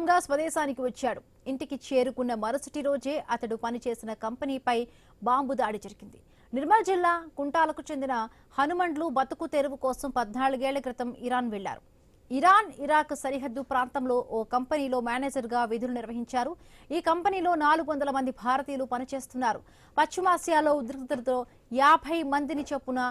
సంతోషంగా స్వదేశానికి వచ్చాడు. ఇంటికి చేరుకున్న మరుసటి రోజే అతడు పనిచేసిన కంపెనీపై బాంబు దాడి జరిగింది. నిర్మల్ జిల్లా కుంటాలకు చెందిన హనుమండ్లు బతుకు తెరువు కోసం 14 ఏళ్ల క్రితం ఇరాన్ వెళ్లారు. ఇరాక్ సరిహద్దు ప్రాంతంలో ఓ కంపెనీలో మేనేజర్గా విధులు నిర్వహించారు. ఈ కంపెనీలో 400 మంది భారతీయులు పనిచేస్తున్నారు. పశ్చిమాసియాలో ఉద్రిక్తతతో 50 మందిని చొప్పున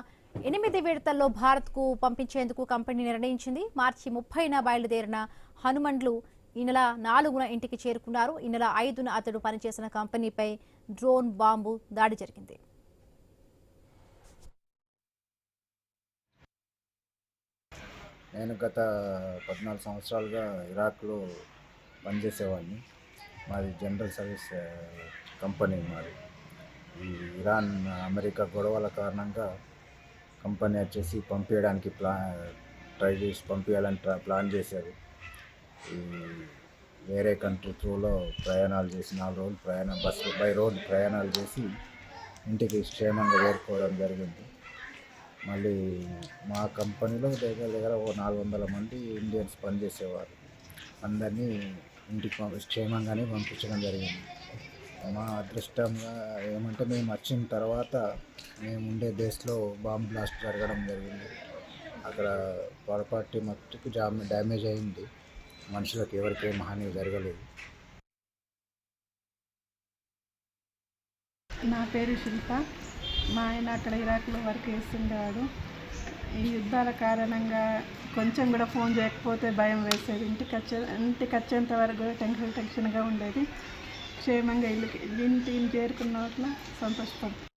8 విడతల్లో భారత్కు పంపించేందుకు కంపెనీ నిర్ణయించింది. మార్చి 30న బయలుదేరిన హనుమండ్లు ఈ నెల 4న ఇంటికి చేరుకున్నారు. ఈ నెల 5న అతడు పనిచేసిన కంపెనీపై డ్రోన్ బాంబు దాడి జరిగింది. నేను గత 14 సంవత్సరాలుగా ఇరాక్లో పనిచేసేవాడిని. మాది జనరల్ సర్వీస్ కంపెనీ. మాది ఈ ఇరాన్ అమెరికా గొడవల కారణంగా కంపెనీ వచ్చేసి పంపించడానికి ట్రై చేసి పంపించాలని ప్లాన్ చేశారు. ఈ వేరే కంట్రీ త్రూలో ప్రయాణాలు చేసి 4 రోజులు బై రోడ్ ప్రయాణాలు చేసి ఇంటికి క్షేమంగా చేరుకోవడం జరిగింది. మళ్ళీ మా కంపెనీలో దగ్గర ఓ 400 మంది ఇండియన్స్ పనిచేసేవారు. అందరినీ ఇంటికి క్షేమంగానే పంపించడం జరిగింది. మా అదృష్టంగా ఏమంటే మేము వచ్చిన తర్వాత మేము ఉండే బేస్లో బాంబ్ బ్లాస్ట్ జరగడం జరిగింది. అక్కడ పొరపాటు మట్టుకు డ్యామేజ్ అయింది. మనుషులకు ఎవరికేం హాని జరగలేదు. నా పేరు శిల్ప. మా ఆయన అక్కడ ఇరాక్లో వర్క్ చేస్తుండేవాడు. ఈ యుద్ధాల కారణంగా కొంచెం కూడా ఫోన్ చేయకపోతే భయం వేసేది. ఇంటికి వచ్చేంత వరకు కూడా టెన్షన్గా ఉండేది. క్షేమంగా ఇంటిని చేరుకున్న వాటిలో సంతోషపడుతుంది.